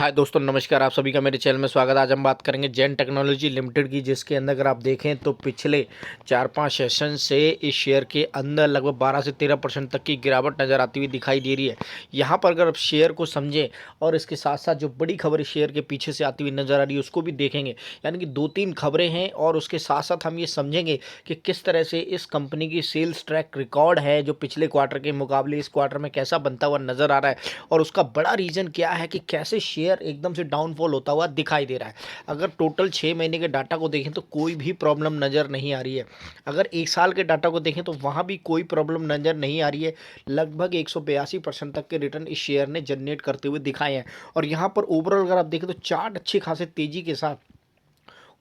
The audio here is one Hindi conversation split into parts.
हाय दोस्तों, नमस्कार। आप सभी का मेरे चैनल में स्वागत है। आज हम बात करेंगे जेन टेक्नोलॉजी लिमिटेड की, जिसके अंदर अगर आप देखें तो पिछले 4-5 सेशन से इस शेयर के अंदर लगभग 12 से 13% तक की गिरावट नज़र आती हुई दिखाई दे रही है। यहाँ पर अगर आप शेयर को समझें और इसके साथ साथ जो बड़ी खबर शेयर के पीछे से आती हुई नज़र आ रही है उसको भी देखेंगे, यानी कि 2-3 खबरें हैं और उसके साथ साथ हम ये समझेंगे कि किस तरह से इस कंपनी की सेल्स ट्रैक रिकॉर्ड है जो पिछले क्वार्टर के मुकाबले इस क्वार्टर में कैसा बनता हुआ नज़र आ रहा है और उसका बड़ा रीज़न क्या है कि कैसे शेयर एकदम से डाउनफॉल होता हुआ दिखाई दे रहा है। अगर टोटल 6 महीने के डाटा को देखें तो कोई भी प्रॉब्लम नज़र नहीं आ रही है। अगर 1 साल के डाटा को देखें तो वहाँ भी कोई प्रॉब्लम नज़र नहीं आ रही है। लगभग 182% तक के रिटर्न इस शेयर ने जनरेट करते हुए दिखाए हैं और यहाँ पर ओवरऑल अगर आप देखें तो चार्ट अच्छी खासी तेज़ी के साथ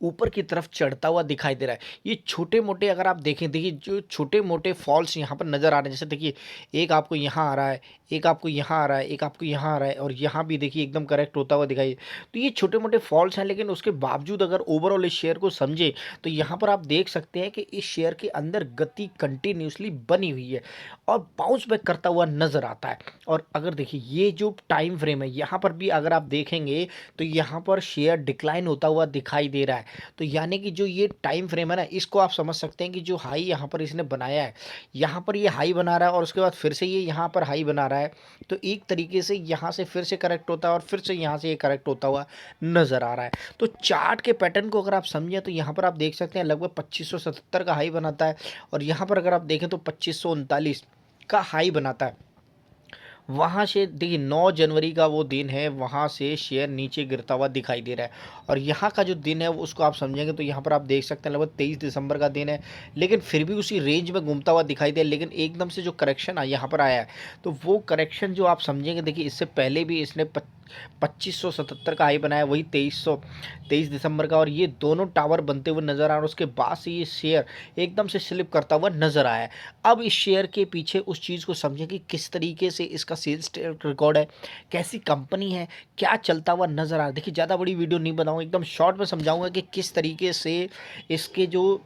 ऊपर की तरफ चढ़ता हुआ दिखाई दे रहा है। ये छोटे-मोटे अगर आप देखें, देखिए जो छोटे-मोटे फॉल्स यहाँ पर नज़र आ रहे हैं, जैसे देखिए एक आपको यहाँ आ रहा है, एक आपको यहाँ आ रहा है, एक आपको यहाँ आ रहा है और यहाँ भी देखिए एकदम करेक्ट होता हुआ दिखाई। तो ये छोटे-मोटे फॉल्स हैं, लेकिन उसके बावजूद अगर ओवरऑल इस शेयर को समझें तो यहाँ पर आप देख सकते हैं कि इस शेयर के अंदर गति कंटिन्यूअसली बनी हुई है और बाउंस बैक करता हुआ नज़र आता है। और अगर देखिए ये जो टाइम फ्रेम है, यहाँ पर भी अगर आप देखेंगे तो यहाँ पर शेयर डिक्लाइन होता हुआ दिखाई दे रहा है। तो यानी कि जो ये टाइम फ्रेम है ना, इसको आप समझ सकते हैं कि जो हाई यहाँ पर इसने बनाया है, यहाँ पर ये हाई बना रहा है और उसके बाद फिर से ये यहाँ पर हाई बना रहा है। तो एक तरीके से यहाँ से फिर से करेक्ट होता है और फिर से यहाँ से ये करेक्ट होता हुआ नज़र आ रहा है। तो चार्ट के पैटर्न को अगर आप समझें तो यहाँ पर आप देख सकते हैं लगभग 2577 का हाई बनाता है और यहाँ पर अगर आप देखें तो 2539 का हाई बनाता है। वहाँ से देखिए 9 जनवरी का वो दिन है, वहाँ से शेयर नीचे गिरता हुआ दिखाई दे रहा है और यहाँ का जो दिन है वो उसको आप समझेंगे तो यहाँ पर आप देख सकते हैं लगभग 23 दिसंबर का दिन है, लेकिन फिर भी उसी रेंज में घूमता हुआ दिखाई दे। लेकिन एकदम से जो करेक्शन यहाँ पर आया है तो वो करेक्शन जो आप समझेंगे, देखिए इससे पहले भी इसने 2577 का हाई बनाया, वही 23 दिसंबर का, और ये दोनों टावर बनते हुए नजर आ रहे हैं। उसके बाद से ये शेयर एकदम से स्लिप करता हुआ नजर आया है। अब इस शेयर के पीछे उस चीज़ को समझें कि किस तरीके से इसका सेल्स रिकॉर्ड है, कैसी कंपनी है, क्या चलता हुआ नजर आ रहा है। देखिए ज़्यादा बड़ी वीडियो नहीं बनाऊंगा, एकदम शॉर्ट में समझाऊंगा कि किस तरीके से इसके जो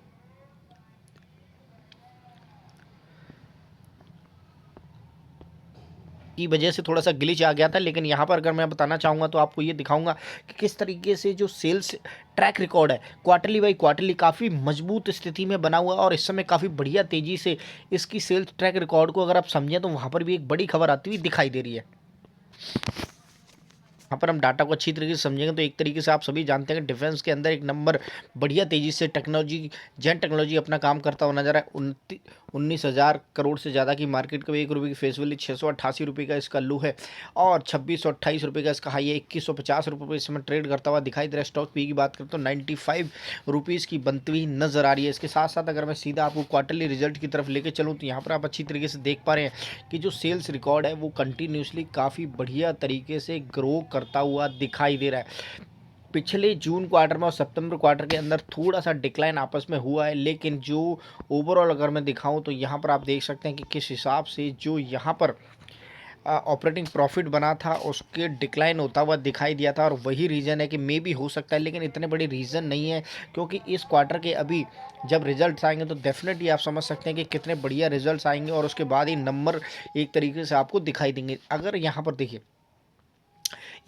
की वजह से थोड़ा सा ग्लिच आ गया था, लेकिन यहाँ पर अगर मैं बताना चाहूँगा तो आपको ये दिखाऊंगा कि किस तरीके से जो सेल्स ट्रैक रिकॉर्ड है क्वार्टरली बाई क्वार्टरली काफ़ी मजबूत स्थिति में बना हुआ है और इस समय काफ़ी बढ़िया तेज़ी से इसकी सेल्स ट्रैक रिकॉर्ड को अगर आप समझें तो वहाँ पर भी एक बड़ी खबर आती हुई दिखाई दे रही है। यहाँ पर हम डाटा को अच्छी तरीके से समझेंगे तो एक तरीके से आप सभी जानते हैं कि डिफेंस के अंदर एक नंबर बढ़िया तेजी से टेक्नोलॉजी जेन टेक्नोलॉजी अपना काम करता हुआ नजर है। 19,000 करोड़ से ज़्यादा की मार्केट का, 1 रुपये की फेस वैल्यू, 688 रुपये का इसका लो है और 2628 रुपये का इसका हाई है। 2150 रुपये पर इस समय ट्रेड करता हुआ दिखाई दे रहा है। स्टॉक पी की बात करें तो 95 रुपीज़ की बनती हुई नजर आ रही है। इसके साथ साथ अगर मैं सीधा आपको क्वार्टरली रिजल्ट की तरफ लेके चलूँ तो यहाँ पर आप अच्छी तरीके से देख पा रहे हैं कि जो सेल्स रिकॉर्ड है वो कंटिन्यूसली काफ़ी बढ़िया तरीके से ग्रो करता हुआ दिखाई दे रहा है। पिछले जून क्वार्टर में और सितंबर क्वार्टर के अंदर थोड़ा सा डिक्लाइन आपस में हुआ है, लेकिन जो ओवरऑल अगर मैं दिखाऊं तो यहाँ पर आप देख सकते हैं कि किस हिसाब से जो यहाँ पर ऑपरेटिंग प्रॉफिट बना था उसके डिक्लाइन होता हुआ दिखाई दिया था और वही रीज़न है कि मे भी हो सकता है, लेकिन इतने बड़े रीज़न नहीं है क्योंकि इस क्वार्टर के अभी जब रिजल्ट्स आएंगे तो डेफिनेटली आप समझ सकते हैं कि कितने बढ़िया रिजल्ट्स आएंगे और उसके बाद ही नंबर एक तरीके से आपको दिखाई देंगे। अगर यहाँ पर देखिए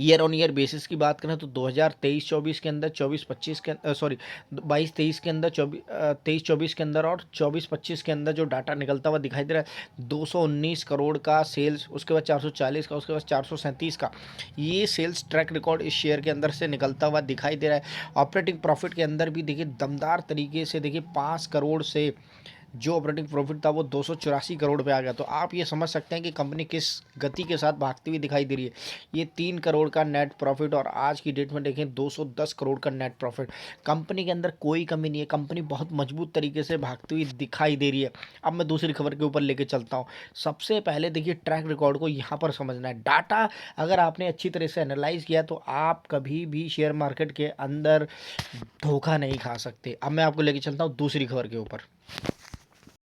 ईयर ऑन ईयर बेसिस की बात करें तो 2023-24 के अंदर, 24-25 के सॉरी 22-23 के अंदर, 23-24 के अंदर और 24-25 के अंदर जो डाटा निकलता हुआ दिखाई दे रहा है 219 करोड़ का सेल्स, उसके बाद 440 का, उसके बाद 437 का, ये सेल्स ट्रैक रिकॉर्ड इस शेयर के अंदर से निकलता हुआ दिखाई दे रहा है। ऑपरेटिंग प्रॉफिट के अंदर भी देखिए दमदार तरीके से देखिए 5 करोड़ से जो ऑपरेटिंग प्रॉफिट था वो 284 करोड़ पे आ गया। तो आप ये समझ सकते हैं कि कंपनी किस गति के साथ भागती हुई दिखाई दे रही है। ये 3 करोड़ का नेट प्रॉफिट और आज की डेट में देखें 210 करोड़ का नेट प्रॉफिट। कंपनी के अंदर कोई कमी नहीं है, कंपनी बहुत मजबूत तरीके से भागती हुई दिखाई दे रही है। अब मैं दूसरी खबर के ऊपर लेके चलता हूँ। सबसे पहले देखिए ट्रैक रिकॉर्ड को यहाँ पर समझना है। डाटा अगर आपने अच्छी तरह से एनालाइज किया तो आप कभी भी शेयर मार्केट के अंदर धोखा नहीं खा सकते। अब मैं आपको लेके चलता हूँ दूसरी खबर के ऊपर।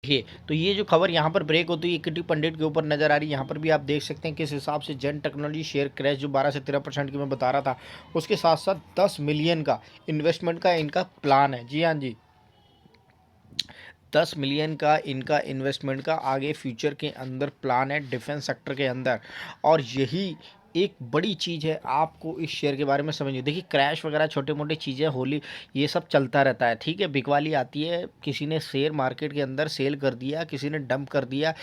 देखिए तो ये जो खबर यहाँ पर ब्रेक होती है इक्विटी पंडित के ऊपर नजर आ रही है। यहाँ पर भी आप देख सकते हैं किस हिसाब से जेन टेक्नोलॉजी शेयर क्रैश जो 12 से 13% की मैं बता रहा था, उसके साथ साथ 10 मिलियन का इन्वेस्टमेंट का इनका प्लान है। जी हाँ जी, 10 मिलियन का इनका इन्वेस्टमेंट का आगे फ्यूचर के अंदर प्लान है डिफेंस सेक्टर के अंदर, और यही एक बड़ी चीज़ है आपको इस शेयर के बारे में समझनी। देखिए क्रैश वगैरह छोटे मोटे चीज़ें, होली, ये सब चलता रहता है, ठीक है। बिकवाली आती है, किसी ने शेयर मार्केट के अंदर सेल कर दिया, किसी ने डंप कर दिया,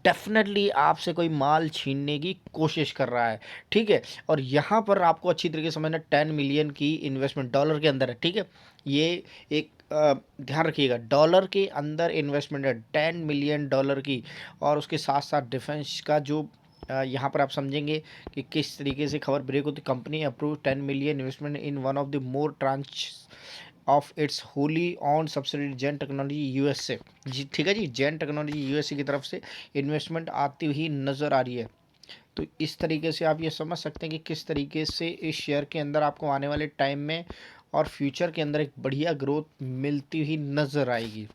डेफिनेटली आपसे कोई माल छीनने की कोशिश कर रहा है, ठीक है। और यहाँ पर आपको अच्छी तरीके से समझना, 10 मिलियन की इन्वेस्टमेंट डॉलर के अंदर है, ठीक है। ये एक ध्यान रखिएगा, डॉलर के अंदर इन्वेस्टमेंट है, 10 मिलियन डॉलर की। और उसके साथ साथ डिफेंस का जो यहाँ पर आप समझेंगे कि किस तरीके से खबर ब्रेक होती। Company approve 10 million investment in one of the more tranche of its wholly on subsidy Gen technology USA. जी ठीक है जी, जेन टेक्नोलॉजी यूएसए की तरफ से इन्वेस्टमेंट आती हुई नज़र आ रही है। तो इस तरीके से आप ये समझ सकते हैं कि किस तरीके से इस शेयर के अंदर आपको आने वाले टाइम में और फ्यूचर के अंदर एक बढ़िया ग्रोथ मिलती हुई नज़र आएगी।